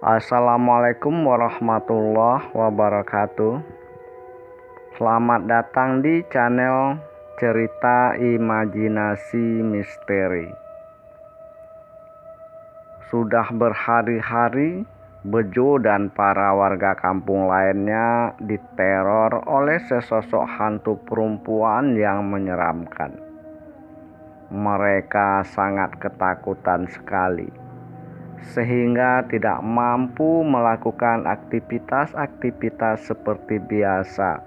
Assalamualaikum warahmatullahi wabarakatuh. Selamat datang di channel Cerita Imajinasi Misteri. Sudah berhari-hari Bejo dan para warga kampung lainnya diteror oleh sesosok hantu perempuan yang menyeramkan. Mereka sangat ketakutan sekali, sehingga tidak mampu melakukan aktivitas-aktivitas seperti biasa,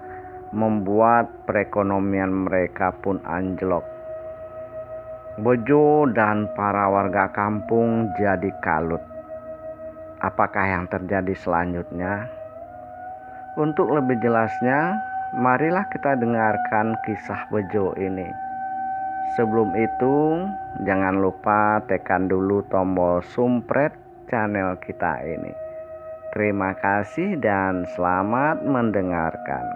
membuat perekonomian mereka pun anjlok. Bejo dan para warga kampung jadi kalut. Apakah yang terjadi selanjutnya? Untuk lebih jelasnya, marilah kita dengarkan kisah Bejo ini. Sebelum itu, jangan lupa tekan dulu tombol subscribe channel kita ini. Terima kasih dan selamat mendengarkan.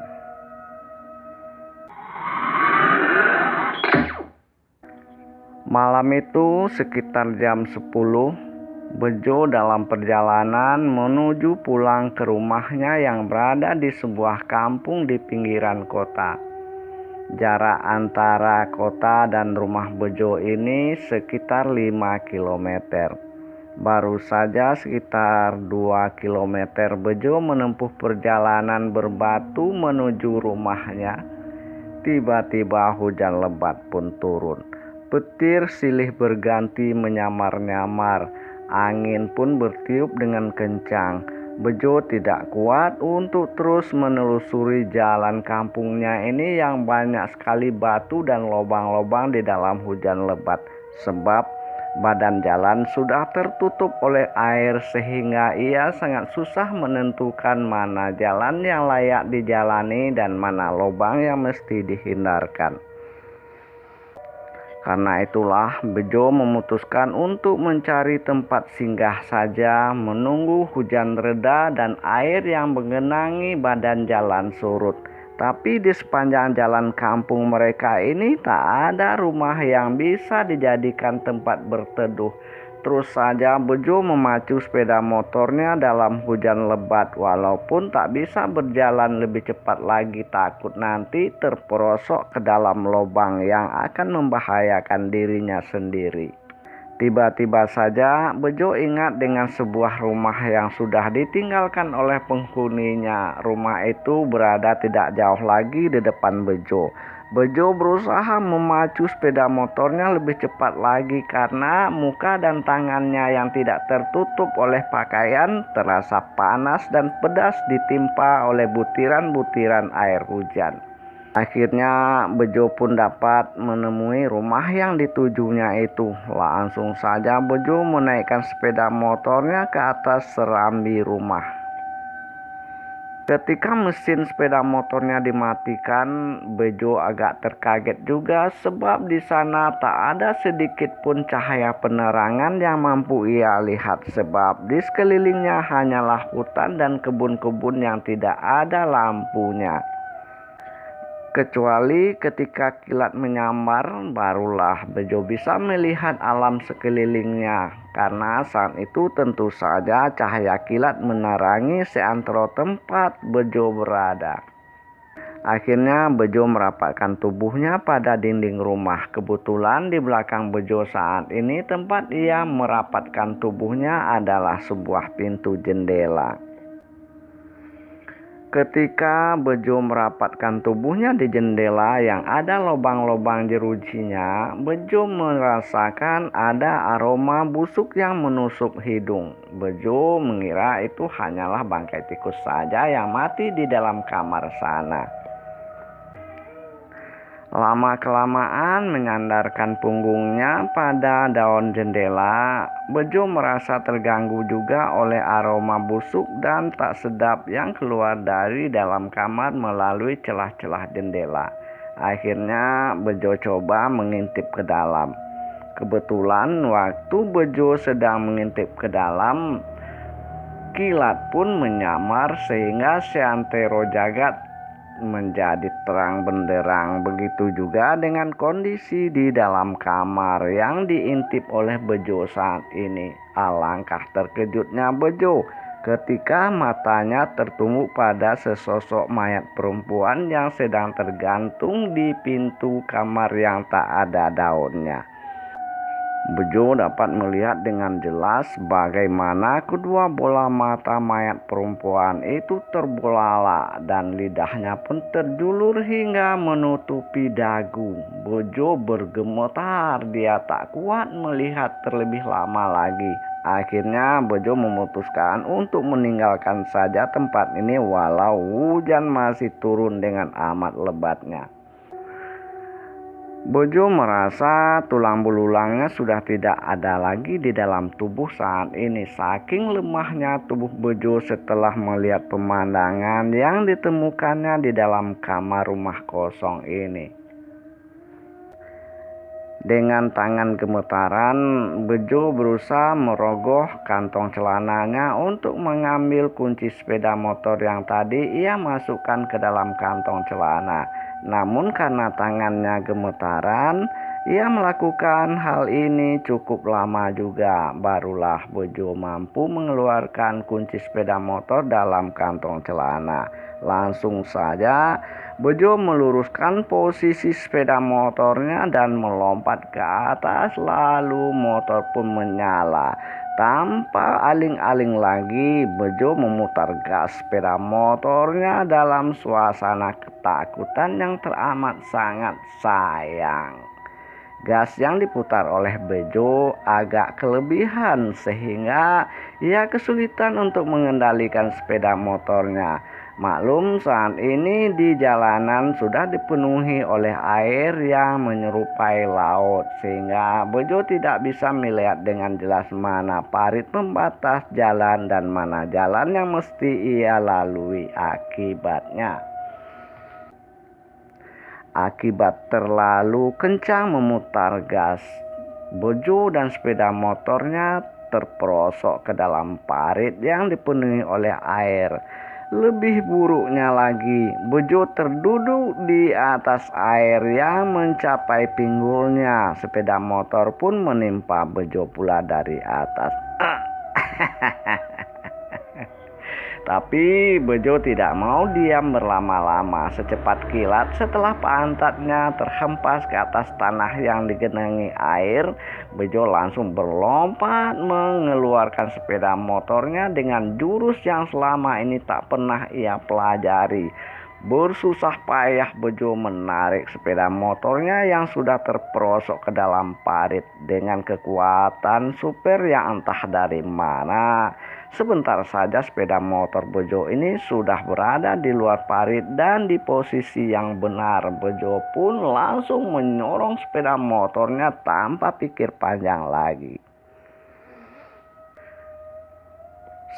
Malam itu sekitar jam 10, Bejo dalam perjalanan menuju pulang ke rumahnya yang berada di sebuah kampung di pinggiran kota. Jarak antara kota dan rumah Bejo ini sekitar 5 km. Baru saja sekitar 2 km Bejo menempuh perjalanan berbatu menuju rumahnya. Tiba-tiba hujan lebat pun turun. Petir silih berganti menyamar-nyamar. Angin pun bertiup dengan kencang. Bejo tidak kuat untuk terus menelusuri jalan kampungnya ini yang banyak sekali batu dan lubang-lubang di dalam hujan lebat, sebab badan jalan sudah tertutup oleh air sehingga ia sangat susah menentukan mana jalan yang layak dijalani dan mana lubang yang mesti dihindarkan. Karena itulah Bejo memutuskan untuk mencari tempat singgah saja, menunggu hujan reda dan air yang menggenangi badan jalan surut. Tapi di sepanjang jalan kampung mereka ini tak ada rumah yang bisa dijadikan tempat berteduh. Terus saja Bejo memacu sepeda motornya dalam hujan lebat, walaupun tak bisa berjalan lebih cepat lagi, takut nanti terperosok ke dalam lubang yang akan membahayakan dirinya sendiri. Tiba-tiba saja Bejo ingat dengan sebuah rumah yang sudah ditinggalkan oleh penghuninya. Rumah itu berada tidak jauh lagi di depan Bejo. Bejo berusaha memacu sepeda motornya lebih cepat lagi karena muka dan tangannya yang tidak tertutup oleh pakaian terasa panas dan pedas ditimpa oleh butiran-butiran air hujan. Akhirnya Bejo pun dapat menemui rumah yang ditujunya itu. Langsung saja Bejo menaikkan sepeda motornya ke atas serambi rumah. Ketika mesin sepeda motornya dimatikan, Bejo agak terkaget juga sebab di sana tak ada sedikit pun cahaya penerangan yang mampu ia lihat, sebab di sekelilingnya hanyalah hutan dan kebun-kebun yang tidak ada lampunya. Kecuali ketika kilat menyambar, barulah Bejo bisa melihat alam sekelilingnya. Karena saat itu tentu saja cahaya kilat menerangi seantero tempat Bejo berada. Akhirnya Bejo merapatkan tubuhnya pada dinding rumah. Kebetulan di belakang Bejo saat ini tempat ia merapatkan tubuhnya adalah sebuah pintu jendela. Ketika Bejo merapatkan tubuhnya di jendela yang ada lubang-lubang jerujinya, Bejo merasakan ada aroma busuk yang menusuk hidung. Bejo mengira itu hanyalah bangkai tikus saja yang mati di dalam kamar sana. Lama-kelamaan menyandarkan punggungnya pada daun jendela, Bejo merasa terganggu juga oleh aroma busuk dan tak sedap yang keluar dari dalam kamar melalui celah-celah jendela. Akhirnya Bejo coba mengintip ke dalam. Kebetulan waktu Bejo sedang mengintip ke dalam, Kilat pun menyamar sehingga seantero jagat menjadi terang benderang. Begitu juga dengan kondisi di dalam kamar yang diintip oleh Bejo saat ini. Alangkah terkejutnya Bejo ketika matanya tertumbuk pada sesosok mayat perempuan yang sedang tergantung di pintu kamar yang tak ada daunnya. Bejo dapat melihat dengan jelas bagaimana kedua bola mata mayat perempuan itu terbelalak dan lidahnya pun terjulur hingga menutupi dagu. Bejo bergemetar, dia tak kuat melihat terlebih lama lagi. Akhirnya Bejo memutuskan untuk meninggalkan saja tempat ini walau hujan masih turun dengan amat lebatnya. Bejo merasa tulang belulangnya sudah tidak ada lagi di dalam tubuh saat ini. Saking lemahnya tubuh Bejo setelah melihat pemandangan yang ditemukannya di dalam kamar rumah kosong ini. Dengan tangan gemetaran, Bejo berusaha merogoh kantong celananya untuk mengambil kunci sepeda motor yang tadi ia masukkan ke dalam kantong celana. Namun karena tangannya gemetaran, ia melakukan hal ini cukup lama juga. Barulah Bejo mampu mengeluarkan kunci sepeda motor dalam kantong celana. Langsung saja Bejo meluruskan posisi sepeda motornya dan melompat ke atas, lalu motor pun menyala. Tanpa aling-aling lagi, Bejo memutar gas sepeda motornya dalam suasana ketakutan yang teramat sangat sayang. Gas yang diputar oleh Bejo agak kelebihan sehingga ia kesulitan untuk mengendalikan sepeda motornya. Maklum saat ini di jalanan sudah dipenuhi oleh air yang menyerupai laut sehingga Bejo tidak bisa melihat dengan jelas mana parit pembatas jalan dan mana jalan yang mesti ia lalui. Akibat terlalu kencang memutar gas, Bejo dan sepeda motornya terperosok ke dalam parit yang dipenuhi oleh air. Lebih buruknya lagi, Bejo terduduk di atas air yang mencapai pinggulnya. Sepeda motor pun menimpa Bejo pula dari atas. Tapi Bejo tidak mau diam berlama-lama. Secepat kilat setelah pantatnya terhempas ke atas tanah yang digenangi air, Bejo langsung berlompat mengeluarkan sepeda motornya dengan jurus yang selama ini tak pernah ia pelajari. Bersusah payah Bejo menarik sepeda motornya yang sudah terperosok ke dalam parit. Dengan kekuatan super yang entah dari mana, sebentar saja sepeda motor Bejo ini sudah berada di luar parit dan di posisi yang benar. Bejo pun langsung menyorong sepeda motornya tanpa pikir panjang lagi.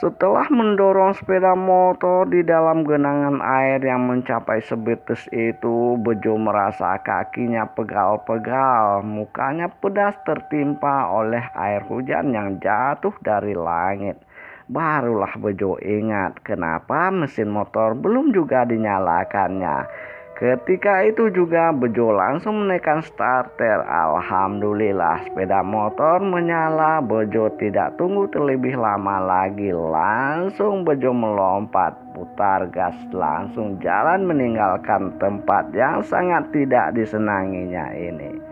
Setelah mendorong sepeda motor di dalam genangan air yang mencapai sebetis itu, Bejo merasa kakinya pegal-pegal, mukanya pedas tertimpa oleh air hujan yang jatuh dari langit. Barulah Bejo ingat kenapa mesin motor belum juga dinyalakannya. Ketika itu juga Bejo langsung menekan starter. Alhamdulillah sepeda motor menyala. Bejo tidak tunggu terlebih lama lagi. Langsung Bejo melompat, putar gas, langsung jalan meninggalkan tempat yang sangat tidak disenanginya ini.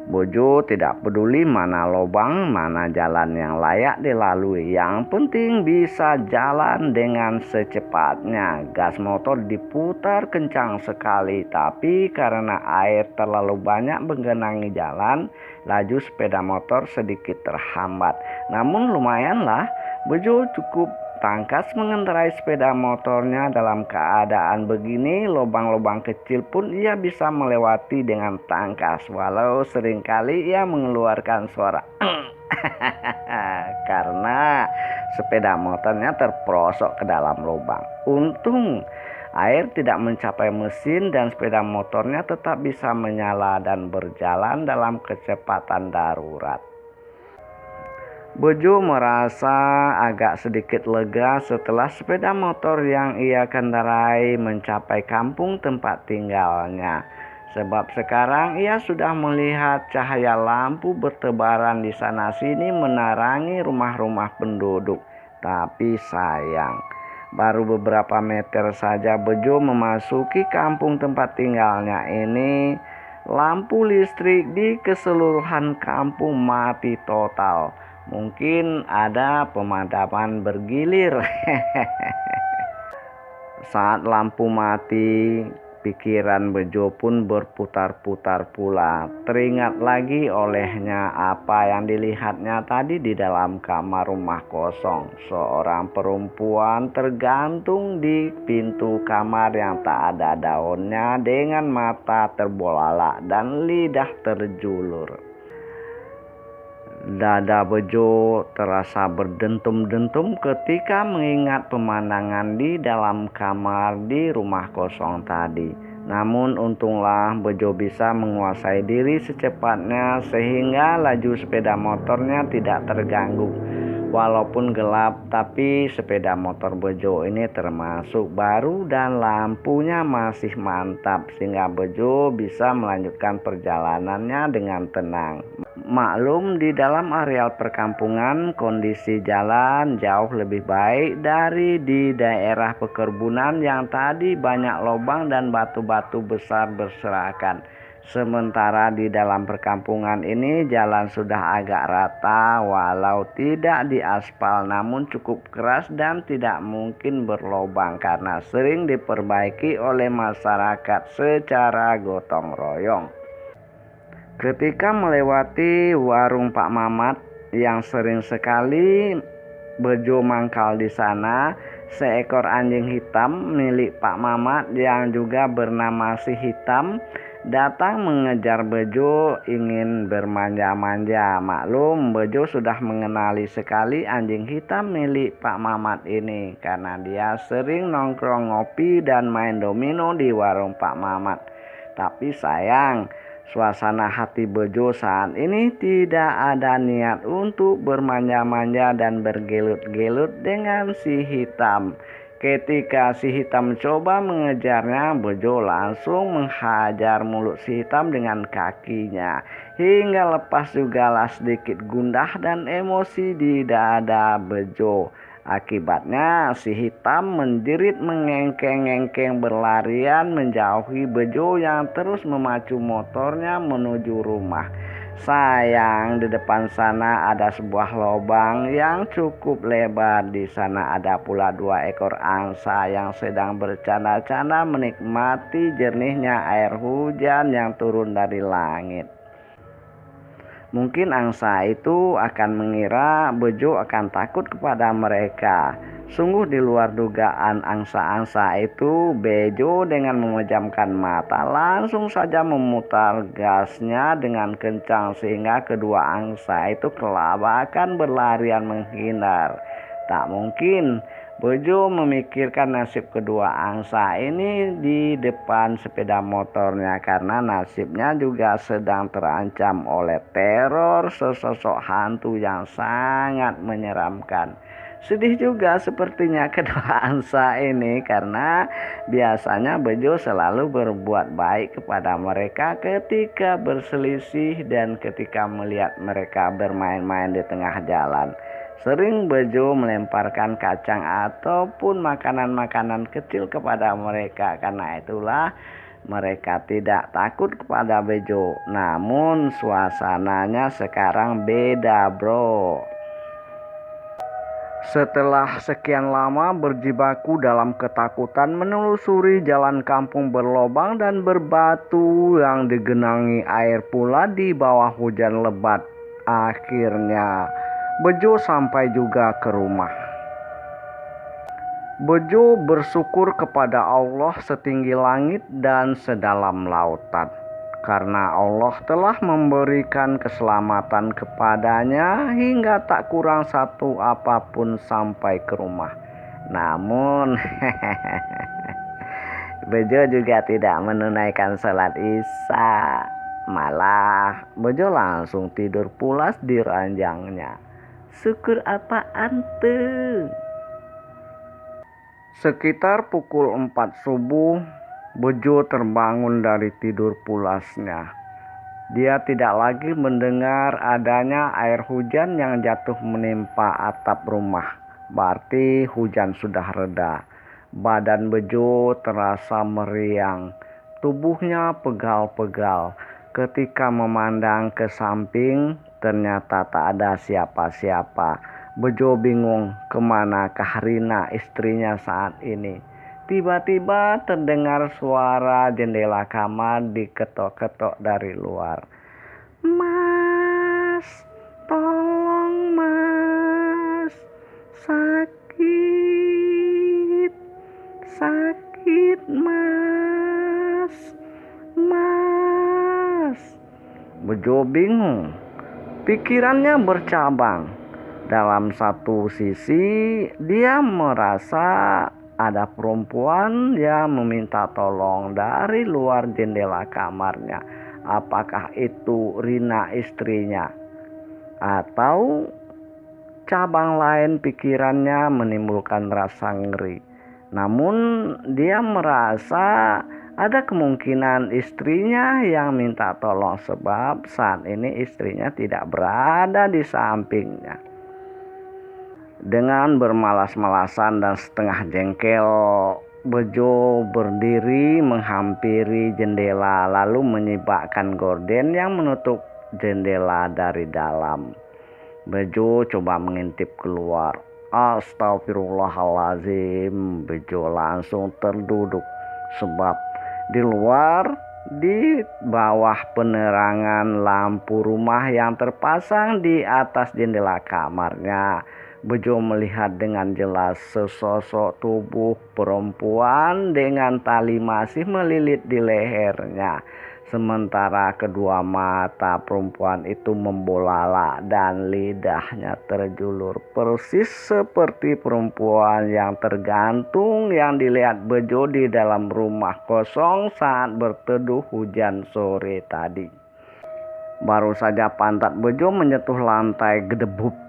Bejo tidak peduli mana lubang, mana jalan yang layak dilalui. Yang penting bisa jalan dengan secepatnya. Gas motor diputar kencang sekali, tapi karena air terlalu banyak menggenangi jalan, laju sepeda motor sedikit terhambat. Namun lumayanlah, Bejo cukup tangkas mengendarai sepeda motornya. Dalam keadaan begini, lubang-lubang kecil pun ia bisa melewati dengan tangkas, walau seringkali ia mengeluarkan suara karena sepeda motornya terperosok ke dalam lubang. Untung air tidak mencapai mesin dan sepeda motornya tetap bisa menyala dan berjalan dalam kecepatan darurat. Bejo merasa agak sedikit lega setelah sepeda motor yang ia kendarai mencapai kampung tempat tinggalnya. Sebab sekarang ia sudah melihat cahaya lampu bertebaran di sana sini menerangi rumah-rumah penduduk. Tapi sayang, baru beberapa meter saja Bejo memasuki kampung tempat tinggalnya ini, lampu listrik di keseluruhan kampung mati total. Mungkin ada pemadaman bergilir. Saat lampu mati, pikiran Bejo pun berputar-putar pula. Teringat lagi olehnya apa yang dilihatnya tadi di dalam kamar rumah kosong. Seorang perempuan tergantung di pintu kamar yang tak ada daunnya dengan mata terbelalak dan lidah terjulur. Dada Bejo terasa berdentum-dentum ketika mengingat pemandangan di dalam kamar di rumah kosong tadi. Namun untunglah Bejo bisa menguasai diri secepatnya sehingga laju sepeda motornya tidak terganggu. Walaupun gelap, tapi sepeda motor Bejo ini termasuk baru dan lampunya masih mantap sehingga Bejo bisa melanjutkan perjalanannya dengan tenang. Maklum, di dalam areal perkampungan kondisi jalan jauh lebih baik dari di daerah perkebunan yang tadi banyak lubang dan batu-batu besar berserakan. Sementara di dalam perkampungan ini jalan sudah agak rata walau tidak diaspal, namun cukup keras dan tidak mungkin berlubang karena sering diperbaiki oleh masyarakat secara gotong royong. Ketika melewati warung Pak Mamat yang sering sekali Bejo mangkal di sana, seekor anjing hitam milik Pak Mamat yang juga bernama Si Hitam datang mengejar Bejo ingin bermanja-manja. Maklum, Bejo sudah mengenali sekali anjing hitam milik Pak Mamat ini karena dia sering nongkrong ngopi dan main domino di warung Pak Mamat. Tapi sayang, suasana hati Bejo saat ini tidak ada niat untuk bermanja-manja dan bergelut-gelut dengan Si Hitam. Ketika Si Hitam coba mengejarnya, Bejo langsung menghajar mulut Si Hitam dengan kakinya hingga lepas jugalah sedikit gundah dan emosi di dada Bejo. Akibatnya Si Hitam menjerit mengengkeng-engkeng berlarian menjauhi Bejo yang terus memacu motornya menuju rumah. Sayang, di depan sana ada sebuah lubang yang cukup lebar. Di sana ada pula 2 ekor angsa yang sedang bercanda-canda menikmati jernihnya air hujan yang turun dari langit. Mungkin angsa itu akan mengira Bejo akan takut kepada mereka. Sungguh di luar dugaan angsa-angsa itu. Bejo dengan memejamkan mata langsung saja memutar gasnya dengan kencang sehingga kedua angsa itu kelabakan berlarian menghindar. Tak mungkin Bejo memikirkan nasib kedua angsa ini di depan sepeda motornya karena nasibnya juga sedang terancam oleh teror sesosok hantu yang sangat menyeramkan. Sedih juga sepertinya kedua angsa ini karena biasanya Bejo selalu berbuat baik kepada mereka ketika berselisih dan ketika melihat mereka bermain-main di tengah jalan. Sering Bejo melemparkan kacang ataupun makanan-makanan kecil kepada mereka. Karena itulah mereka tidak takut kepada Bejo. Namun suasananya sekarang beda, bro. Setelah sekian lama berjibaku dalam ketakutan menelusuri jalan kampung berlobang dan berbatu yang digenangi air pula di bawah hujan lebat, akhirnya Bejo sampai juga ke rumah. Bejo bersyukur kepada Allah setinggi langit dan sedalam lautan, karena Allah telah memberikan keselamatan kepadanya hingga tak kurang satu apapun sampai ke rumah. Namun Bejo juga tidak menunaikan salat Isya. Malah Bejo langsung tidur pulas di ranjangnya. Syukur apaan tuh? Sekitar pukul 4 subuh, Bejo terbangun dari tidur pulasnya. Dia tidak lagi mendengar adanya air hujan yang jatuh menimpa atap rumah. Berarti hujan sudah reda. Badan Bejo terasa meriang. Tubuhnya pegal-pegal. Ketika memandang ke samping, ternyata tak ada siapa-siapa. Bejo bingung kemanakah Rina istrinya saat ini. Tiba-tiba terdengar suara jendela kamar diketok-ketok dari luar. Mas, tolong mas, sakit, sakit mas, mas. Bejo bingung, pikirannya bercabang. Dalam satu sisi dia merasa ada perempuan yang meminta tolong dari luar jendela kamarnya. Apakah itu Rina istrinya? Atau cabang lain pikirannya menimbulkan rasa ngeri. Namun dia merasa ada kemungkinan istrinya yang minta tolong sebab saat ini istrinya tidak berada di sampingnya. Dengan bermalas-malasan dan setengah jengkel, Bejo berdiri menghampiri jendela lalu menyibakkan gorden yang menutup jendela dari dalam. Bejo coba mengintip keluar. Astagfirullahaladzim, Bejo langsung terduduk sebab di luar, di bawah penerangan lampu rumah yang terpasang di atas jendela kamarnya, Bejo melihat dengan jelas sesosok tubuh perempuan dengan tali masih melilit di lehernya. Sementara kedua mata perempuan itu membolala dan lidahnya terjulur persis seperti perempuan yang tergantung yang dilihat Bejo di dalam rumah kosong saat berteduh hujan sore tadi. Baru saja pantat Bejo menyentuh lantai gedebuk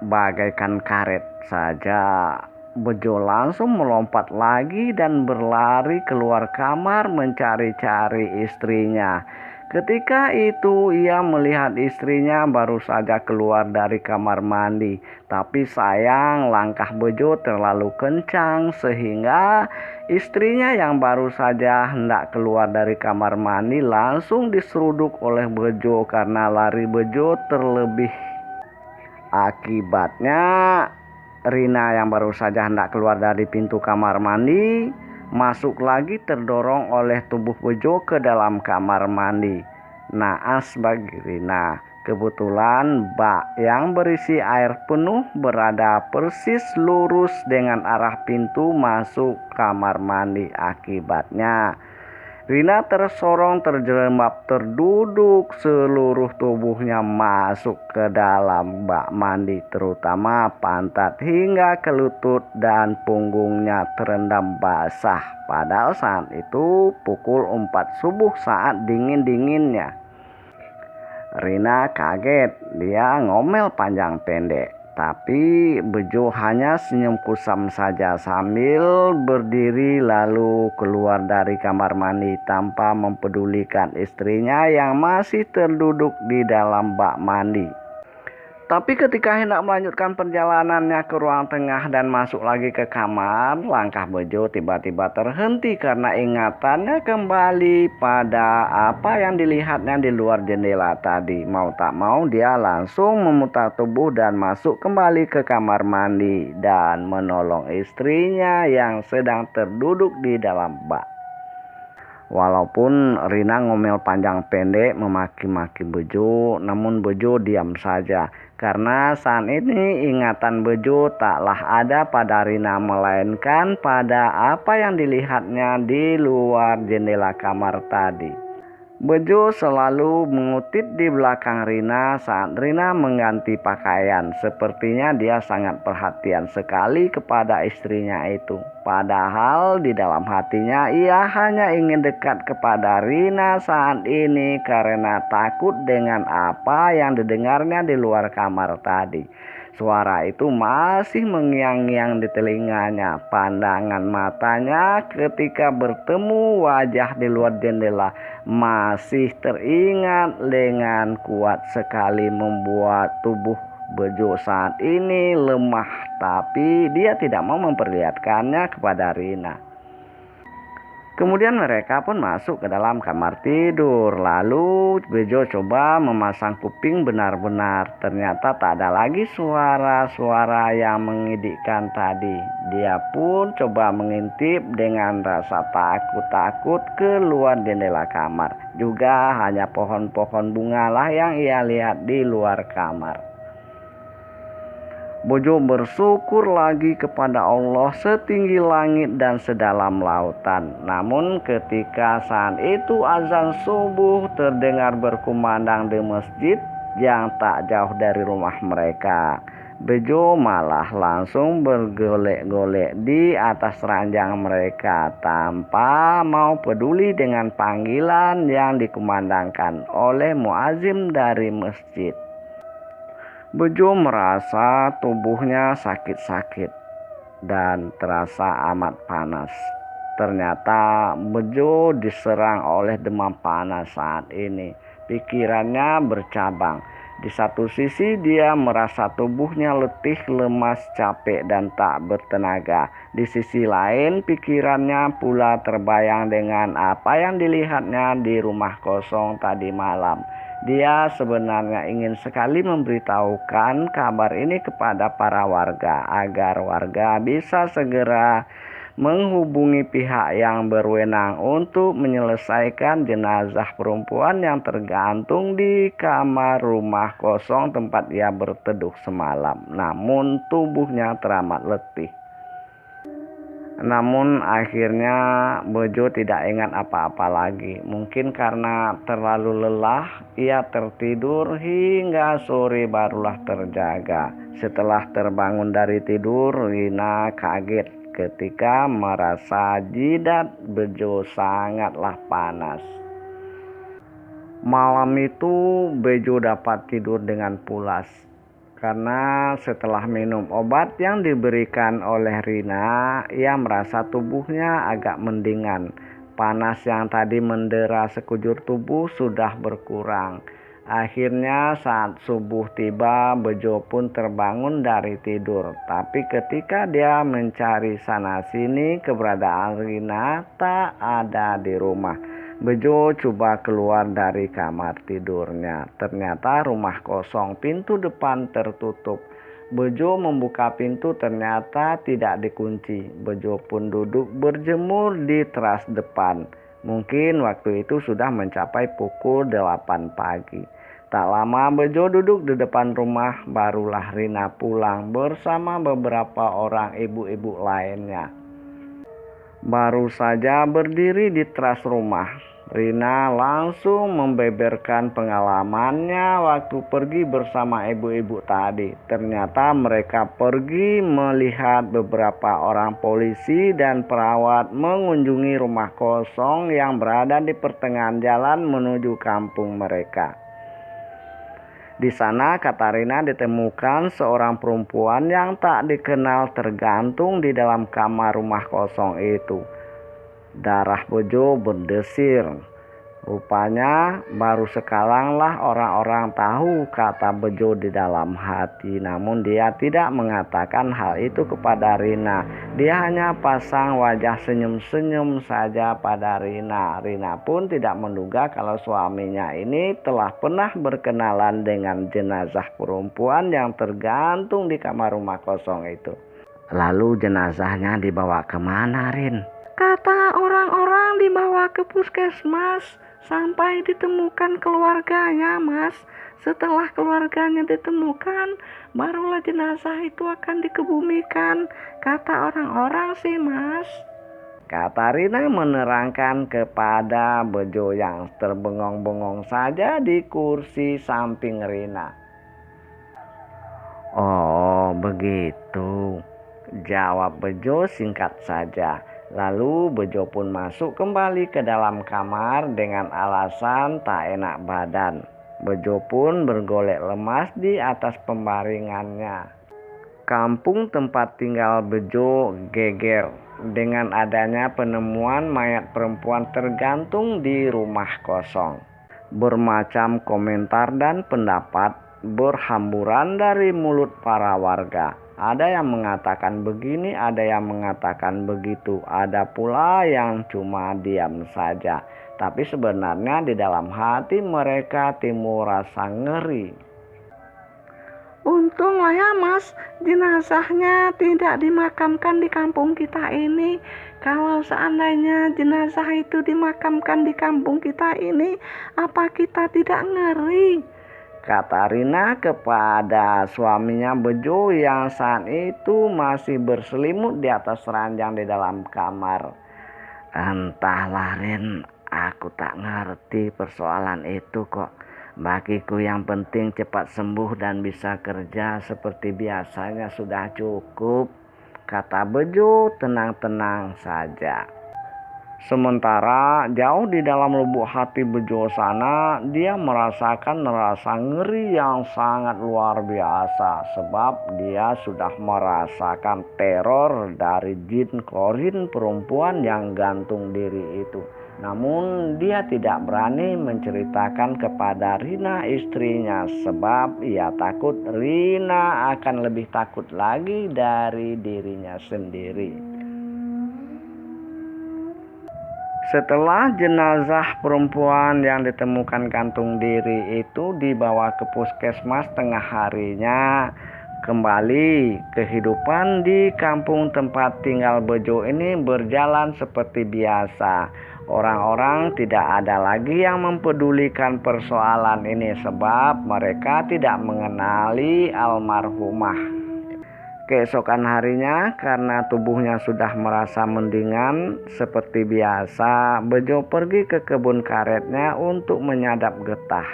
bagaikan karet saja, Bejo langsung melompat lagi dan berlari keluar kamar mencari-cari istrinya. Ketika itu ia melihat istrinya baru saja keluar dari kamar mandi. Tapi sayang langkah Bejo terlalu kencang sehingga istrinya yang baru saja hendak keluar dari kamar mandi langsung diseruduk oleh Bejo karena lari Bejo terlebih. Akibatnya Rina yang baru saja hendak keluar dari pintu kamar mandi masuk lagi terdorong oleh tubuh Bejo ke dalam kamar mandi. Naas bagi Rina, kebetulan bak yang berisi air penuh berada persis lurus dengan arah pintu masuk kamar mandi. Akibatnya Rina tersorong, terjerembab, terduduk, seluruh tubuhnya masuk ke dalam bak mandi, terutama pantat hingga ke lutut dan punggungnya terendam basah. Padahal saat itu pukul 4 subuh saat dingin-dinginnya. Rina kaget, dia ngomel panjang pendek. Tapi Bejo hanya senyum kusam saja sambil berdiri lalu keluar dari kamar mandi tanpa mempedulikan istrinya yang masih terduduk di dalam bak mandi. Tapi ketika hendak melanjutkan perjalanannya ke ruang tengah dan masuk lagi ke kamar, langkah Bejo tiba-tiba terhenti karena ingatannya kembali pada apa yang dilihatnya di luar jendela tadi. Mau tak mau dia langsung memutar tubuh dan masuk kembali ke kamar mandi dan menolong istrinya yang sedang terduduk di dalam bak. Walaupun Rina ngomel panjang pendek memaki-maki Bejo, namun Bejo diam saja. Karena saat ini ingatan Bejo taklah ada pada Rina melainkan pada apa yang dilihatnya di luar jendela kamar tadi. Bejo selalu mengutip di belakang Rina saat Rina mengganti pakaian. Sepertinya dia sangat perhatian sekali kepada istrinya itu. Padahal di dalam hatinya ia hanya ingin dekat kepada Rina saat ini karena takut dengan apa yang didengarnya di luar kamar tadi. Suara itu masih mengiang-ngiang di telinganya. Pandangan matanya ketika bertemu wajah di luar jendela masih teringat dengan kuat sekali, membuat tubuh Bejo saat ini lemah, tapi dia tidak mau memperlihatkannya kepada Rina. Kemudian mereka pun masuk ke dalam kamar tidur. Lalu Bejo coba memasang kuping benar-benar. Ternyata tak ada lagi suara-suara yang mengidikkan tadi. Dia pun coba mengintip dengan rasa takut-takut keluar jendela kamar. Juga hanya pohon-pohon bunga lah yang ia lihat di luar kamar. Bejo bersyukur lagi kepada Allah setinggi langit dan sedalam lautan. Namun ketika saat itu azan subuh terdengar berkumandang di masjid yang tak jauh dari rumah mereka. Bejo malah langsung bergolek-golek di atas ranjang mereka tanpa mau peduli dengan panggilan yang dikumandangkan oleh muazin dari masjid. Bejo merasa tubuhnya sakit-sakit dan terasa amat panas. Ternyata Bejo diserang oleh demam panas saat ini. Pikirannya bercabang. Di satu sisi dia merasa tubuhnya letih, lemas, capek, dan tak bertenaga. Di sisi lain pikirannya pula terbayang dengan apa yang dilihatnya di rumah kosong tadi malam. Dia sebenarnya ingin sekali memberitahukan kabar ini kepada para warga agar warga bisa segera menghubungi pihak yang berwenang untuk menyelesaikan jenazah perempuan yang tergantung di kamar rumah kosong tempat ia berteduh semalam. Namun tubuhnya teramat letih. Namun akhirnya Bejo tidak ingat apa-apa lagi. Mungkin karena terlalu lelah, ia tertidur hingga sore barulah terjaga. Setelah terbangun dari tidur, Rina kaget ketika merasa jidat Bejo sangatlah panas. Malam itu Bejo dapat tidur dengan pulas. Karena setelah minum obat yang diberikan oleh Rina, ia merasa tubuhnya agak mendingan. Panas yang tadi mendera sekujur tubuh sudah berkurang. Akhirnya saat subuh tiba, Bejo pun terbangun dari tidur. Tapi ketika dia mencari sana-sini, keberadaan Rina tak ada di rumah. Bejo coba keluar dari kamar tidurnya. Ternyata rumah kosong, pintu depan tertutup. Bejo membuka pintu, ternyata tidak dikunci. Bejo pun duduk berjemur di teras depan. Mungkin waktu itu sudah mencapai pukul 8 pagi. Tak lama Bejo duduk di depan rumah, barulah Rina pulang bersama beberapa orang ibu-ibu lainnya. Baru saja berdiri di teras rumah, Rina langsung membeberkan pengalamannya waktu pergi bersama ibu-ibu tadi. Ternyata mereka pergi melihat beberapa orang polisi dan perawat mengunjungi rumah kosong yang berada di pertengahan jalan menuju kampung mereka. Di sana kata Rina ditemukan seorang perempuan yang tak dikenal tergantung di dalam kamar rumah kosong itu. Darah Bejo berdesir. Rupanya baru sekaranglah orang-orang tahu, kata Bejo di dalam hati. Namun dia tidak mengatakan hal itu kepada Rina. Dia hanya pasang wajah senyum-senyum saja pada Rina. Rina pun tidak menduga kalau suaminya ini telah pernah berkenalan dengan jenazah perempuan yang tergantung di kamar rumah kosong itu. Lalu jenazahnya dibawa kemana, Rin? Kata orang-orang dibawa ke puskesmas sampai ditemukan keluarganya, Mas. Setelah keluarganya ditemukan, barulah jenazah itu akan dikebumikan. Kata orang-orang sih, Mas. Kata Rina menerangkan kepada Bejo yang terbengong-bengong saja di kursi samping Rina. Oh, begitu, jawab Bejo singkat saja. Lalu Bejo pun masuk kembali ke dalam kamar dengan alasan tak enak badan. Bejo pun bergolek lemas di atas pembaringannya. kampung tempat tinggal Bejo geger dengan adanya penemuan mayat perempuan tergantung di rumah kosong. Bermacam komentar dan pendapat berhamburan dari mulut para warga. Ada yang mengatakan begini, ada yang mengatakan begitu, ada pula yang cuma diam saja. Tapi sebenarnya di dalam hati mereka timbul rasa ngeri. Untunglah ya Mas, jenazahnya tidak dimakamkan di kampung kita ini. Kalau seandainya jenazah itu dimakamkan di kampung kita ini, apa kita tidak ngeri? Kata Rina kepada suaminya Bejo yang saat itu masih berselimut di atas ranjang di dalam kamar. Entahlah Rin, aku tak ngerti persoalan itu kok. Bagiku yang penting cepat sembuh dan bisa kerja seperti biasanya sudah cukup, kata Bejo tenang-tenang saja. Sementara jauh di dalam lubuk hati Bejo sana, dia merasakan rasa ngeri yang sangat luar biasa. Sebab dia sudah merasakan teror dari jin korin perempuan yang gantung diri itu. Namun dia tidak berani menceritakan kepada Rina istrinya. Sebab ia takut Rina akan lebih takut lagi dari dirinya sendiri. Setelah jenazah perempuan yang ditemukan gantung diri itu dibawa ke puskesmas tengah harinya, kembali kehidupan di kampung tempat tinggal Bejo ini berjalan seperti biasa. Orang-orang tidak ada lagi yang mempedulikan persoalan ini sebab mereka tidak mengenali almarhumah. Keesokan harinya, karena tubuhnya sudah merasa mendingan seperti biasa, Bejo pergi ke kebun karetnya untuk menyadap getah.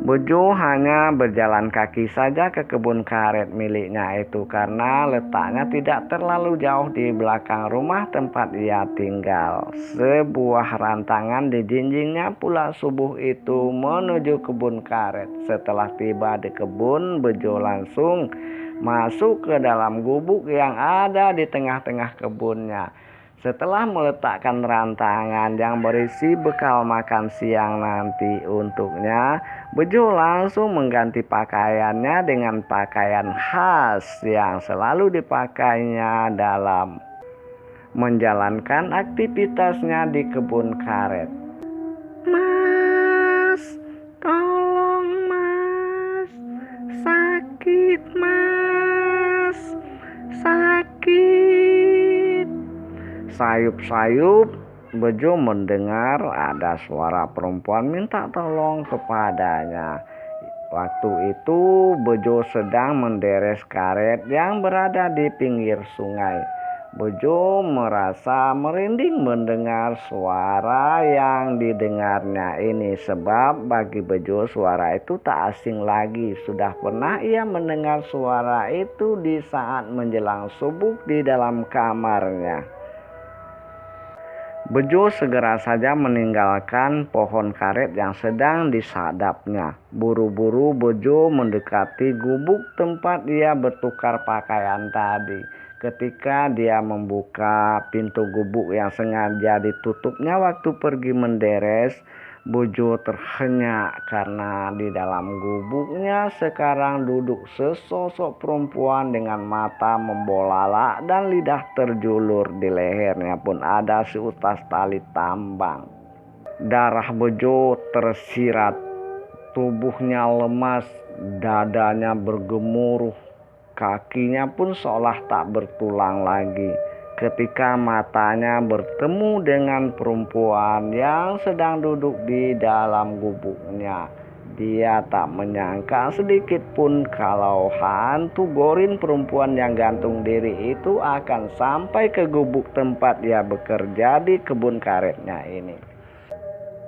Bejo hanya berjalan kaki saja ke kebun karet miliknya itu karena letaknya tidak terlalu jauh di belakang rumah tempat ia tinggal. Sebuah rantangan di jinjingnya pula subuh itu menuju kebun karet. Setelah tiba di kebun, Bejo langsung masuk ke dalam gubuk yang ada di tengah-tengah kebunnya. Setelah meletakkan rantangan yang berisi bekal makan siang nanti untuknya, Bejo langsung mengganti pakaiannya dengan pakaian khas yang selalu dipakainya dalam menjalankan aktivitasnya di kebun karet. Mas, tolong Mas, sakit Mas, sakit. Sayup-sayup Bejo mendengar ada suara perempuan minta tolong kepadanya. Waktu itu Bejo sedang menderes karet yang berada di pinggir sungai. Bejo merasa merinding mendengar suara yang didengarnya ini sebab bagi Bejo suara itu tak asing lagi. Sudah pernah ia mendengar suara itu di saat menjelang subuh di dalam kamarnya. Bejo segera saja meninggalkan pohon karet yang sedang disadapnya. Buru-buru Bejo mendekati gubuk tempat ia bertukar pakaian tadi. Ketika dia membuka pintu gubuk yang sengaja ditutupnya waktu pergi menderes, Bejo terhenyak karena di dalam gubuknya sekarang duduk sesosok perempuan dengan mata membolalak dan lidah terjulur. Di lehernya pun ada seutas tali tambang. Darah Bejo tersirat, tubuhnya lemas, dadanya bergemuruh, kakinya pun seolah tak bertulang lagi. Ketika matanya bertemu dengan perempuan yang sedang duduk di dalam gubuknya, dia tak menyangka sedikit pun kalau hantu gorin perempuan yang gantung diri itu akan sampai ke gubuk tempat dia bekerja di kebun karetnya ini.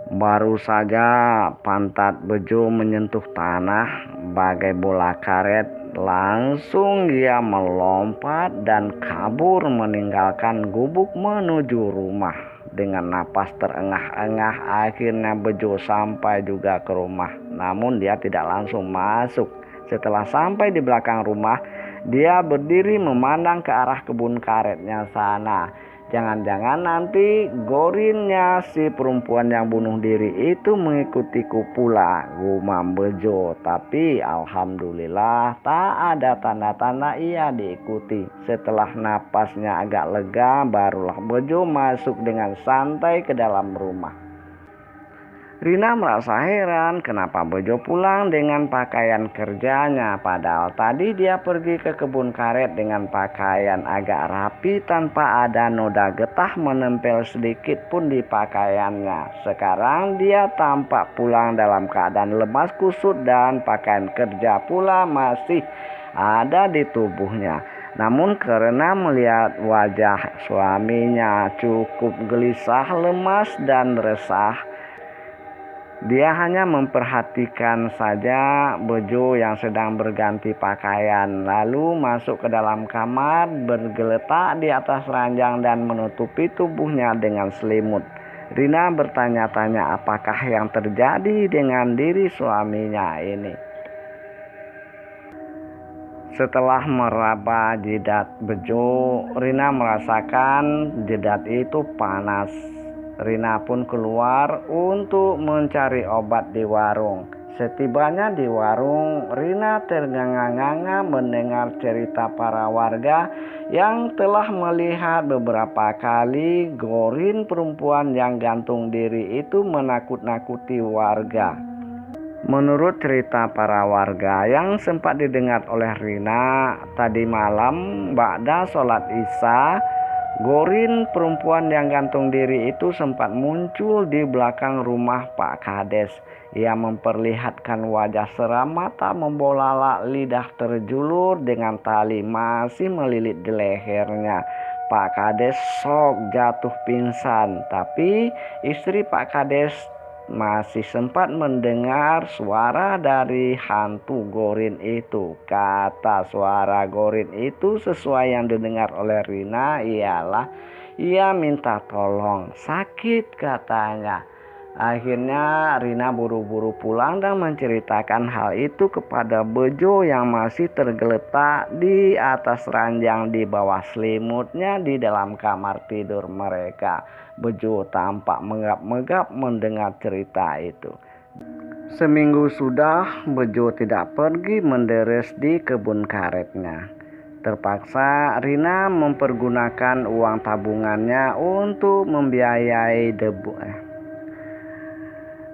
Baru saja pantat Bejo menyentuh tanah bagai bola karet, langsung dia melompat dan kabur meninggalkan gubuk menuju rumah. Dengan napas terengah-engah akhirnya Bejo sampai juga ke rumah. Namun dia tidak langsung masuk. Setelah sampai di belakang rumah, Dia berdiri memandang ke arah kebun karetnya sana. Jangan-jangan nanti Gorinnya si perempuan yang bunuh diri itu mengikutiku pula, gumam Bejo. Tapi alhamdulillah tak ada tanda-tanda ia diikuti. Setelah napasnya agak lega, barulah Bejo masuk dengan santai ke dalam rumah. Rina merasa heran kenapa Bejo pulang dengan pakaian kerjanya, padahal tadi dia pergi ke kebun karet dengan pakaian agak rapi tanpa ada noda getah menempel sedikit pun di pakaiannya. Sekarang dia tampak pulang dalam keadaan lemas kusut dan pakaian kerja pula masih ada di tubuhnya. Namun karena melihat wajah suaminya cukup gelisah, lemas dan resah, dia hanya memperhatikan saja Bejo yang sedang berganti pakaian, lalu masuk ke dalam kamar, bergeletak di atas ranjang dan menutupi tubuhnya dengan selimut. Rina bertanya-tanya apakah yang terjadi dengan diri suaminya ini. Setelah meraba jidat Bejo, Rina merasakan jidat itu panas. Rina pun keluar untuk mencari obat di warung. Setibanya di warung, Rina ternganga-nganga mendengar cerita para warga yang telah melihat beberapa kali Gorin perempuan yang gantung diri itu menakut-nakuti warga. Menurut cerita para warga yang sempat didengar oleh Rina, tadi malam ba'da sholat Isya, Gorin perempuan yang gantung diri itu sempat muncul di belakang rumah Pak Kades. Ia memperlihatkan wajah seram, mata membolalak, lidah terjulur dengan tali masih melilit di lehernya. Pak Kades sok jatuh pingsan, tapi istri Pak Kades masih sempat mendengar suara dari hantu Gorin itu. Kata suara Gorin itu sesuai yang didengar oleh Rina ialah ia minta tolong, sakit katanya. Akhirnya Rina buru-buru pulang dan menceritakan hal itu kepada Bejo yang masih tergeletak di atas ranjang di bawah selimutnya di dalam kamar tidur mereka. Bejo tampak megap-megap mendengar cerita itu. Seminggu sudah Bejo tidak pergi menderes di kebun karetnya. Terpaksa Rina mempergunakan uang tabungannya untuk membiayai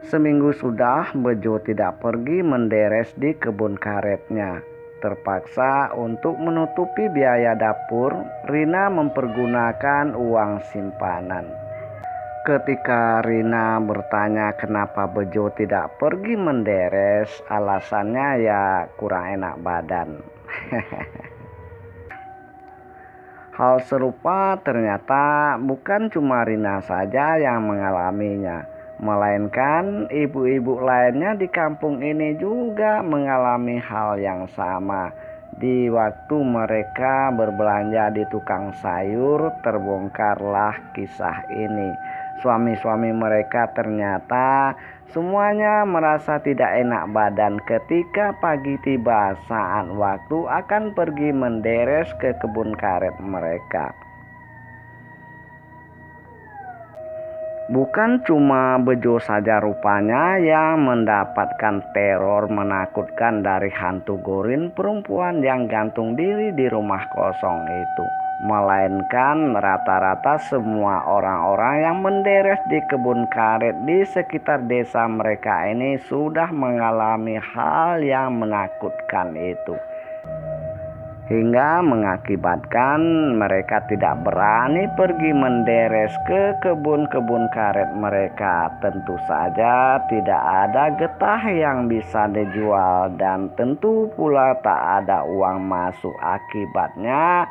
Seminggu sudah Bejo tidak pergi menderes di kebun karetnya. Terpaksa untuk menutupi biaya dapur, Rina mempergunakan uang simpanan. Ketika Rina bertanya kenapa Bejo tidak pergi menderes, alasannya ya kurang enak badan. Hal serupa ternyata bukan cuma Rina saja yang mengalaminya, melainkan ibu-ibu lainnya di kampung ini juga mengalami hal yang sama. Di waktu mereka berbelanja di tukang sayur, terbongkarlah kisah ini. Suami-suami mereka ternyata semuanya merasa tidak enak badan ketika pagi tiba saat waktu akan pergi menderes ke kebun karet mereka. Bukan cuma Bejo saja rupanya yang mendapatkan teror menakutkan dari hantu Gorin perempuan yang gantung diri di rumah kosong itu, melainkan rata-rata semua orang-orang yang menderes di kebun karet di sekitar desa mereka ini sudah mengalami hal yang menakutkan itu, hingga mengakibatkan mereka tidak berani pergi menderes ke kebun-kebun karet mereka. Tentu saja tidak ada getah yang bisa dijual dan tentu pula tak ada uang masuk. Akibatnya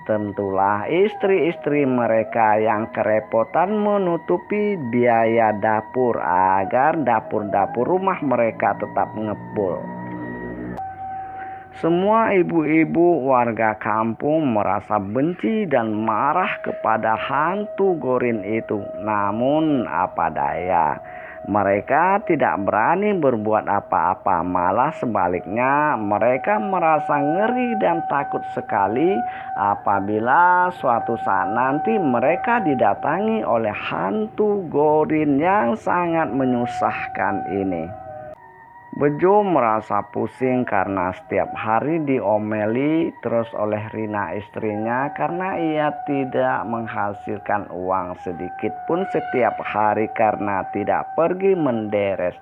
tentulah istri-istri mereka yang kerepotan menutupi biaya dapur agar dapur-dapur rumah mereka tetap ngepul. Semua ibu-ibu warga kampung merasa benci dan marah kepada hantu Gorin itu. Namun apa daya, Mereka tidak berani berbuat apa-apa, malah sebaliknya mereka merasa ngeri dan takut sekali apabila suatu saat nanti mereka didatangi oleh hantu Gorin yang sangat menyusahkan ini. Bejo merasa pusing karena setiap hari diomeli terus oleh Rina istrinya karena ia tidak menghasilkan uang sedikit pun setiap hari karena tidak pergi menderes.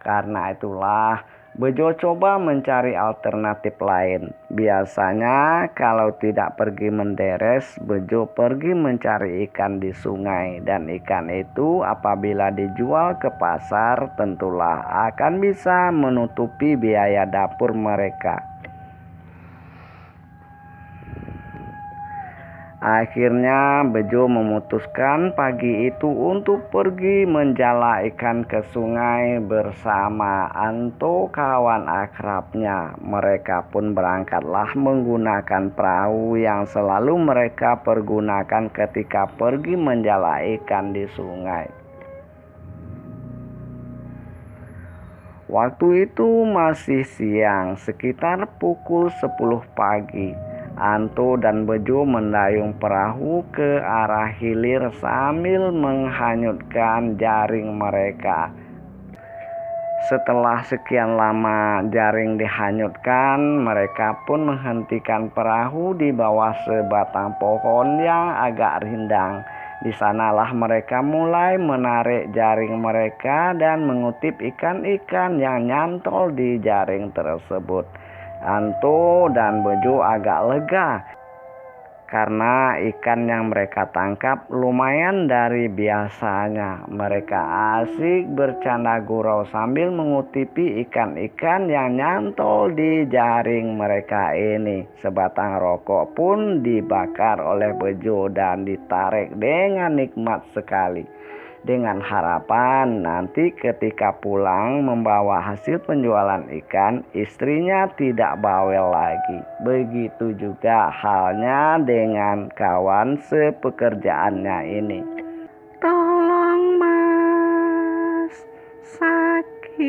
Karena itulah Bejo coba mencari alternatif lain. Biasanya kalau tidak pergi menderes, Bejo pergi mencari ikan di sungai. Dan ikan itu apabila dijual ke pasar tentulah akan bisa menutupi biaya dapur mereka. Akhirnya Bejo memutuskan pagi itu untuk pergi menjala ikan ke sungai bersama Anto kawan akrabnya. Mereka pun berangkatlah menggunakan perahu yang selalu mereka pergunakan ketika pergi menjala ikan di sungai. Waktu itu masih siang, sekitar pukul 10 pagi. Anto dan Bejo mendayung perahu ke arah hilir sambil menghanyutkan jaring mereka. Setelah sekian lama jaring dihanyutkan, mereka pun menghentikan perahu di bawah sebatang pohon yang agak rindang. Di sanalah mereka mulai menarik jaring mereka dan mengutip ikan-ikan yang nyantol di jaring tersebut. Anto dan Bejo agak lega karena ikan yang mereka tangkap lumayan dari biasanya. Mereka asik bercanda gurau sambil mengutipi ikan-ikan yang nyantol di jaring mereka ini. Sebatang rokok pun dibakar oleh Bejo dan ditarik dengan nikmat sekali. Dengan harapan nanti ketika pulang membawa hasil penjualan ikan, istrinya tidak bawel lagi. Begitu juga halnya dengan kawan sepekerjaannya ini. Tolong mas, sakit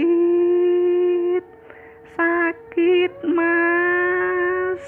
mas.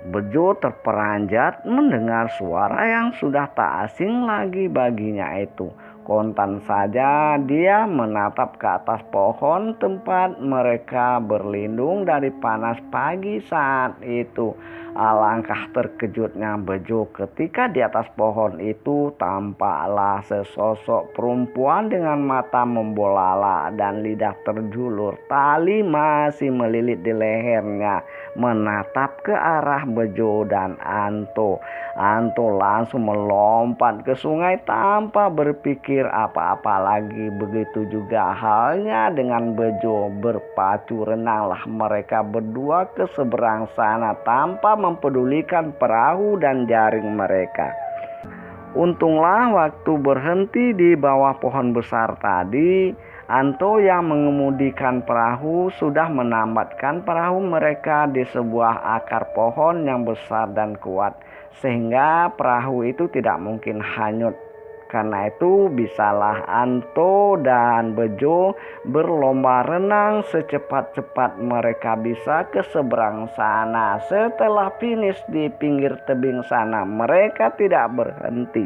Bejo terperanjat mendengar suara yang sudah tak asing lagi baginya itu. Kontan saja dia menatap ke atas pohon tempat mereka berlindung dari panas pagi saat itu. Alangkah terkejutnya Bejo ketika di atas pohon itu tampaklah sesosok perempuan dengan mata membolala dan lidah terjulur. Tali masih melilit di lehernya menatap ke arah Bejo dan Anto. Anto langsung melompat ke sungai tanpa berpikir apa-apa lagi. Begitu juga halnya dengan Bejo. Berpacu renanglah mereka berdua ke seberang sana tanpa mempedulikan perahu dan jaring mereka. Untunglah waktu berhenti di bawah pohon besar tadi, Anto yang mengemudikan perahu sudah menambatkan perahu mereka di sebuah akar pohon yang besar dan kuat, sehingga perahu itu tidak mungkin hanyut. Karena itu bisalah Anto dan Bejo berlomba renang secepat-cepat mereka bisa ke seberang sana. Setelah finish di pinggir tebing sana, mereka tidak berhenti.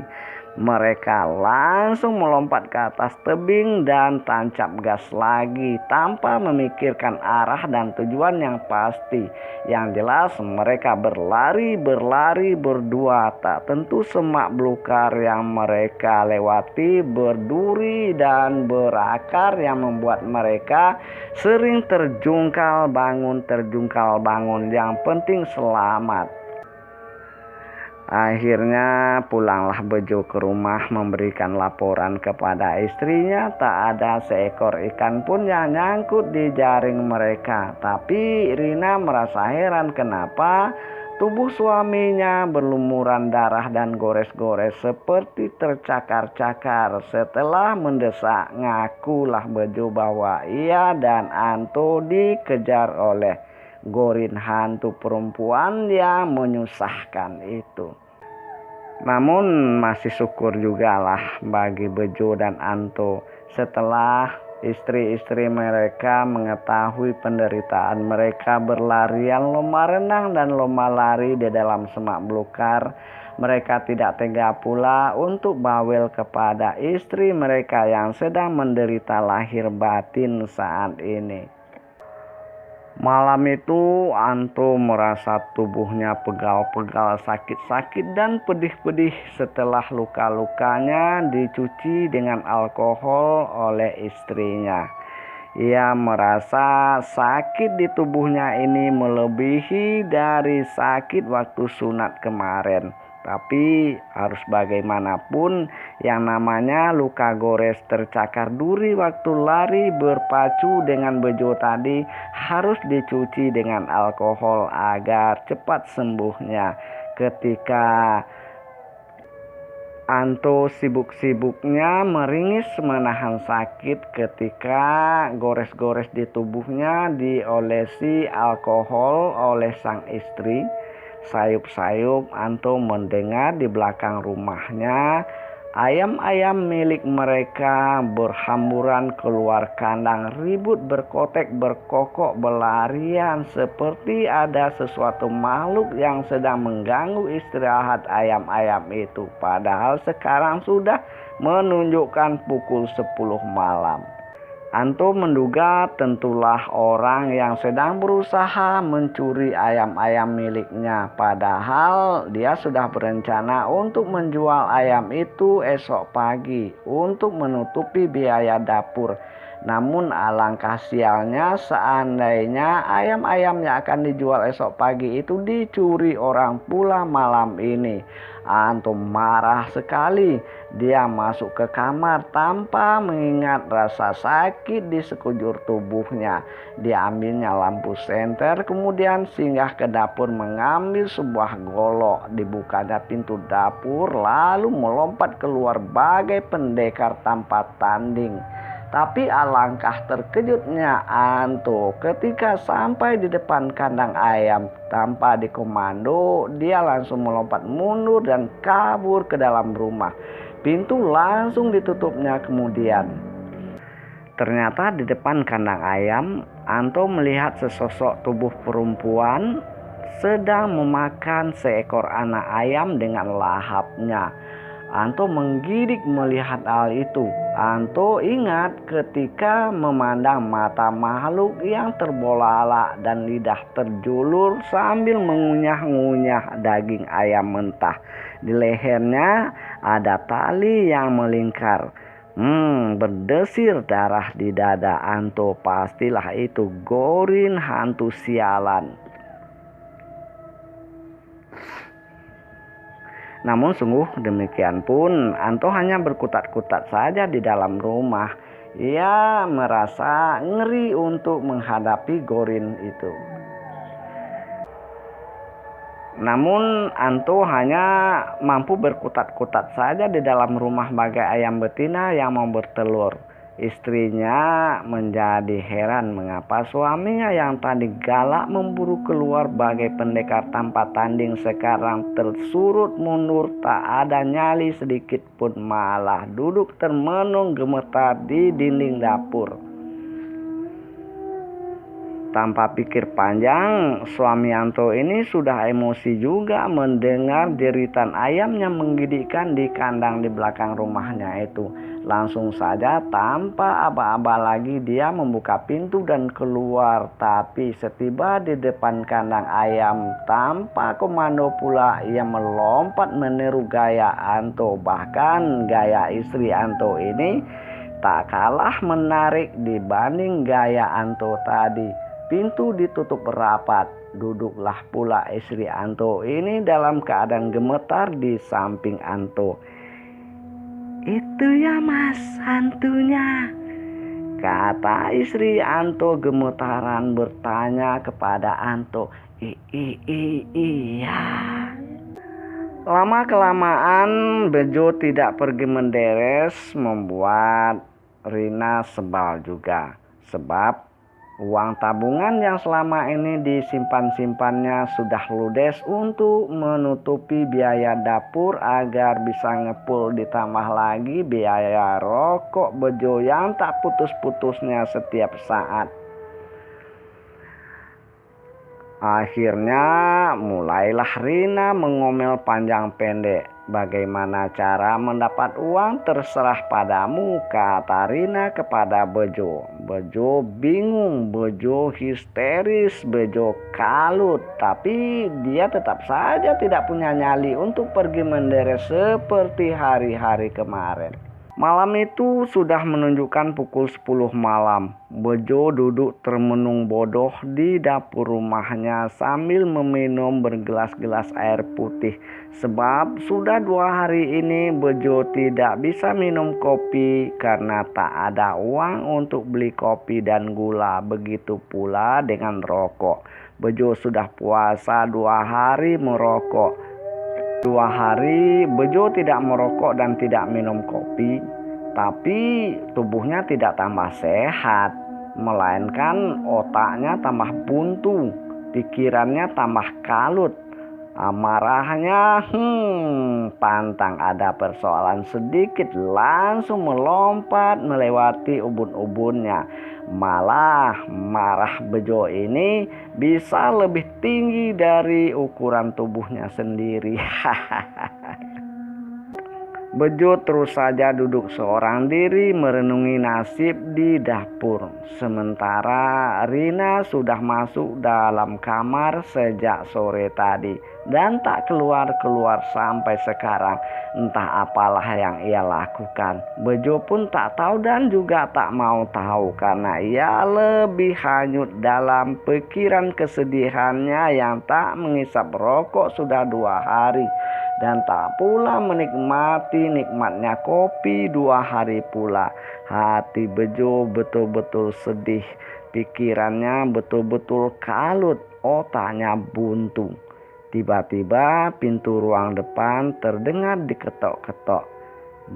Mereka langsung melompat ke atas tebing dan tancap gas lagi tanpa memikirkan arah dan tujuan yang pasti. Yang jelas mereka berlari berdua. Tak tentu semak belukar yang mereka lewati berduri dan berakar yang membuat mereka sering terjungkal bangun. Yang penting selamat. Akhirnya pulanglah Bejo ke rumah memberikan laporan kepada istrinya. Tak ada seekor ikan pun yang nyangkut di jaring mereka. Tapi Rina merasa heran kenapa tubuh suaminya berlumuran darah dan gores-gores seperti tercakar-cakar. Setelah mendesak, ngakulah Bejo bahwa ia dan Anto dikejar oleh Gorin, hantu perempuan yang menyusahkan itu. Namun masih syukur juga lah bagi Bejo dan Anto. Setelah istri-istri mereka mengetahui penderitaan mereka, berlarian lomba renang dan lomba lari di dalam semak belukar. Mereka tidak tega pula untuk bawel kepada istri mereka yang sedang menderita lahir batin saat ini. Malam itu Anto merasa tubuhnya pegal-pegal, sakit-sakit dan pedih-pedih setelah luka-lukanya dicuci dengan alkohol oleh istrinya. Ia merasa sakit di tubuhnya ini melebihi dari sakit waktu sunat kemarin. Tapi harus bagaimanapun, yang namanya luka gores tercakar duri waktu lari berpacu dengan bejo tadi harus dicuci dengan alkohol agar cepat sembuhnya. Ketika Anto sibuk-sibuknya meringis menahan sakit ketika gores-gores di tubuhnya diolesi alkohol oleh sang istri. Sayup-sayup Anto mendengar di belakang rumahnya ayam-ayam milik mereka berhamburan keluar kandang, ribut, berkotek, berkokok, berlarian seperti ada sesuatu makhluk yang sedang mengganggu istirahat ayam-ayam itu. Padahal sekarang sudah menunjukkan pukul 10 malam. Anto menduga tentulah orang yang sedang berusaha mencuri ayam-ayam miliknya. Padahal dia sudah berencana untuk menjual ayam itu esok pagi untuk menutupi biaya dapur. Namun alangkah sialnya seandainya ayam-ayam yang akan dijual esok pagi itu dicuri orang pula malam ini. Anto marah sekali. Dia masuk ke kamar tanpa mengingat rasa sakit di sekujur tubuhnya. Dia ambilnya lampu senter, kemudian singgah ke dapur mengambil sebuah golok. Dibukanya pintu dapur lalu melompat keluar bagai pendekar tanpa tanding. Tapi alangkah terkejutnya Anto ketika sampai di depan kandang ayam. Tanpa dikomando, dia langsung melompat mundur dan kabur ke dalam rumah. Pintu langsung ditutupnya kemudian. Ternyata di depan kandang ayam, Anto melihat sesosok tubuh perempuan sedang memakan seekor anak ayam dengan lahapnya. Anto menggidik melihat hal itu. Anto ingat ketika memandang mata makhluk yang terbelalak dan lidah terjulur sambil mengunyah-ngunyah daging ayam mentah. Di lehernya ada tali yang melingkar. Berdesir darah di dada Anto. Pastilah itu Gorin hantu sialan. Namun sungguh demikian pun Anto hanya berkutat-kutat saja di dalam rumah. Ia merasa ngeri untuk menghadapi Gorin itu. Namun Anto hanya mampu berkutat-kutat saja di dalam rumah bagai ayam betina yang mau bertelur. Istrinya menjadi heran mengapa suaminya yang tadi galak memburu keluar bagai pendekar tanpa tanding sekarang tersurut mundur, tak ada nyali sedikit pun, malah duduk termenung gemetar di dinding dapur. Tanpa pikir panjang, suami Anto ini sudah emosi juga mendengar jeritan ayam yang menggigitkan di kandang di belakang rumahnya itu. Langsung saja tanpa aba-aba lagi dia membuka pintu dan keluar. Tapi setiba di depan kandang ayam, tanpa komando pula ia melompat meniru gaya Anto. Bahkan gaya istri Anto ini tak kalah menarik dibanding gaya Anto tadi. Pintu ditutup rapat. Duduklah pula istri Anto ini dalam keadaan gemetar di samping Anto. "Itu ya mas, hantunya," kata istri Anto gemetaran bertanya kepada Anto. Iya. Lama-kelamaan Bejo tidak pergi menderes membuat Rina sebal juga. Sebab Uang tabungan yang selama ini disimpan-simpannya sudah ludes untuk menutupi biaya dapur agar bisa ngepul, ditambah lagi biaya rokok Bejo yang tak putus-putusnya setiap saat. Akhirnya mulailah Rina mengomel panjang pendek. Bagaimana cara mendapat uang terserah padamu, kata Rina kepada Bejo. Bejo bingung, Bejo histeris, Bejo kalut. Tapi dia tetap saja tidak punya nyali untuk pergi menderes seperti hari-hari kemarin. Malam itu sudah menunjukkan pukul 10 malam. Bejo duduk termenung bodoh di dapur rumahnya sambil meminum bergelas-gelas air putih. Sebab sudah 2 hari ini Bejo tidak bisa minum kopi karena tak ada uang untuk beli kopi dan gula. Begitu pula dengan rokok. Bejo sudah puasa 2 hari merokok. 2 hari Bejo tidak merokok dan tidak minum kopi, tapi tubuhnya tidak tambah sehat, melainkan otaknya tambah buntu, pikirannya tambah kalut. Amarahnya pantang ada persoalan sedikit langsung melompat melewati ubun-ubunnya. Malah marah Bejo ini bisa lebih tinggi dari ukuran tubuhnya sendiri. Bejo terus saja duduk seorang diri merenungi nasib di dapur. Sementara Rina sudah masuk dalam kamar sejak sore tadi dan tak keluar-keluar sampai sekarang. Entah apalah yang ia lakukan. Bejo pun tak tahu dan juga tak mau tahu karena ia lebih hanyut dalam pikiran kesedihannya yang tak mengisap rokok sudah 2 hari. Dan tak pula menikmati nikmatnya kopi 2 hari pula. Hati Bejo betul-betul sedih. Pikirannya betul-betul kalut. Otaknya buntu. Tiba-tiba pintu ruang depan terdengar diketok-ketok.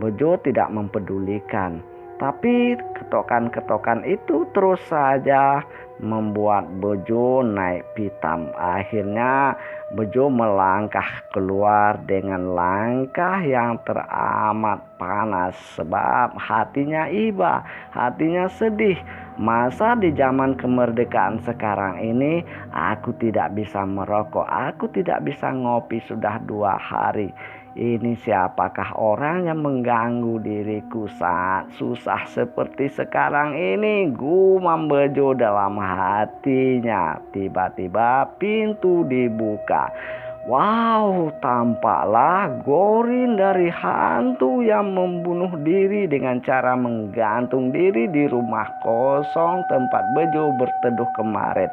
Bejo tidak mempedulikan. Tapi ketokan-ketokan itu terus saja membuat Bejo naik pitam. Akhirnya Bejo melangkah keluar dengan langkah yang teramat panas sebab hatinya iba, hatinya sedih. Masa di zaman kemerdekaan sekarang ini aku tidak bisa merokok, aku tidak bisa ngopi sudah 2 hari. Ini siapakah orang yang mengganggu diriku saat susah seperti sekarang ini? Gumam Bejo dalam hatinya. Tiba-tiba pintu dibuka. Wow, tampaklah Gorin dari hantu yang membunuh diri dengan cara menggantung diri di rumah kosong tempat Bejo berteduh kemarin.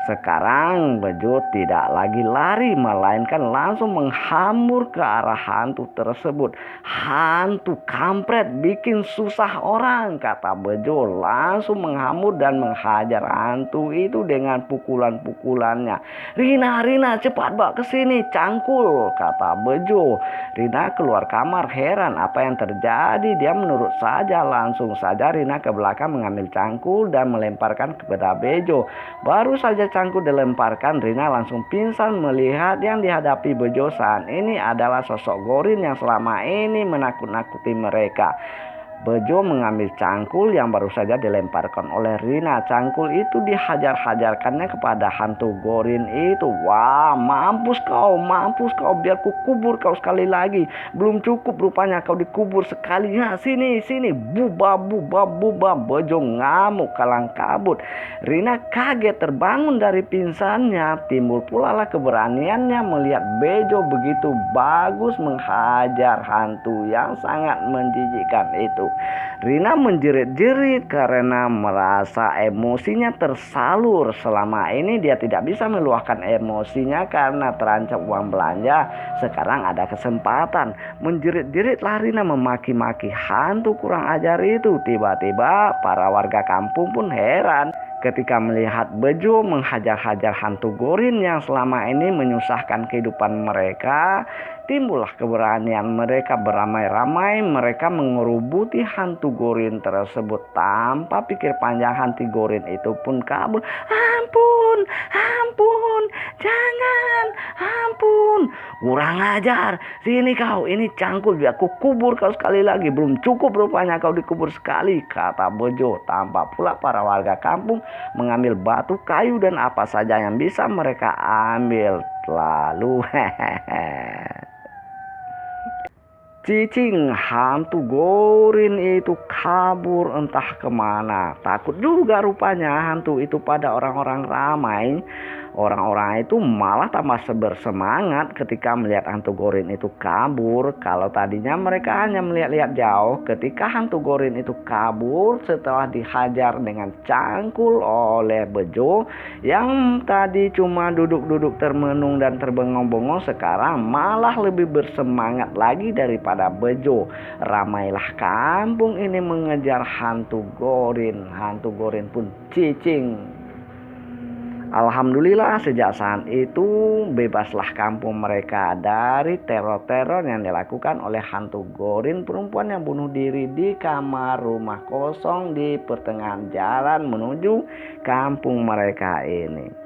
Sekarang Bejo tidak lagi lari, melainkan langsung menghambur ke arah hantu tersebut. Hantu kampret bikin susah orang, kata Bejo. Langsung menghambur dan menghajar hantu itu dengan pukulan-pukulannya. Rina, cepat bawa ke sini, cangkul, kata Bejo. Rina keluar kamar heran apa yang terjadi. Dia menurut saja, langsung saja Rina ke belakang mengambil cangkul dan melemparkan kepada Bejo. Baru saja cangkul dilemparkan, Rina langsung pingsan melihat yang dihadapi Bejo saat ini adalah sosok Gorin yang selama ini menakut-nakuti mereka. Bejo mengambil cangkul yang baru saja dilemparkan oleh Rina. Cangkul itu dihajar-hajarkannya kepada hantu Gorin itu. Wah, mampus kau, biar ku kubur kau sekali lagi. Belum cukup rupanya kau dikubur sekali. Ya, sini, buba. Bejo ngamuk kalang kabut. Rina kaget terbangun dari pingsannya. Timbul pula lah keberaniannya melihat Bejo begitu bagus menghajar hantu yang sangat menjijikkan itu. Rina menjerit-jerit karena merasa emosinya tersalur. Selama ini dia tidak bisa meluahkan emosinya karena terancam uang belanja. Sekarang ada kesempatan. Menjerit-jeritlah Rina memaki-maki hantu kurang ajar itu. Tiba-tiba para warga kampung pun heran Ketika melihat Bejo menghajar-hajar hantu Gorin yang selama ini menyusahkan kehidupan mereka, timbullah keberanian mereka beramai-ramai. Mereka mengerubuti hantu Gorin tersebut. Tanpa pikir panjang, hantu Gorin itu pun kabur. Ampun, ampun, jangan, ampun, kurang ajar, sini kau, ini cangkul, biar aku kubur kau sekali lagi. Belum cukup rupanya kau dikubur sekali, kata Bejo. Tampak pula para warga kampung mengambil batu, kayu, dan apa saja yang bisa mereka ambil. Lalu cicing hantu Gorin itu kabur entah kemana. Takut juga rupanya hantu itu pada orang-orang ramai. Orang-orang itu malah tambah bersemangat ketika melihat hantu Gorin itu kabur. Kalau tadinya mereka hanya melihat-lihat jauh, ketika hantu Gorin itu kabur setelah dihajar dengan cangkul oleh Bejo, yang tadi cuma duduk-duduk termenung dan terbengong-bengong, sekarang malah lebih bersemangat lagi daripada Bejo. Ramailah kampung ini mengejar hantu Gorin. Hantu Gorin pun cicing. Alhamdulillah, sejak saat itu bebaslah kampung mereka dari teror-teror yang dilakukan oleh hantu Gorin perempuan yang bunuh diri di kamar rumah kosong di pertengahan jalan menuju kampung mereka ini.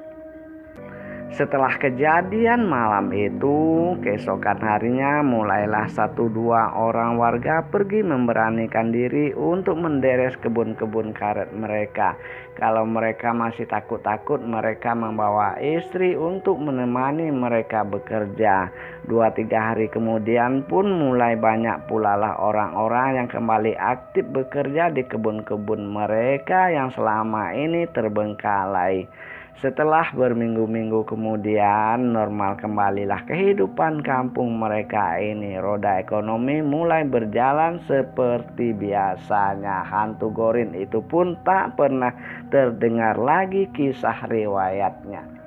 Setelah kejadian malam itu, keesokan harinya mulailah 1-2 orang warga pergi memberanikan diri untuk menderes kebun-kebun karet mereka. Kalau mereka masih takut-takut, mereka membawa istri untuk menemani mereka bekerja. 2-3 hari kemudian pun mulai banyak pula lah orang-orang yang kembali aktif bekerja di kebun-kebun mereka yang selama ini terbengkalai. Setelah berminggu-minggu kemudian, normal kembalilah kehidupan kampung mereka ini. Roda ekonomi mulai berjalan seperti biasanya. Hantu Gorin itu pun tak pernah terdengar lagi kisah riwayatnya.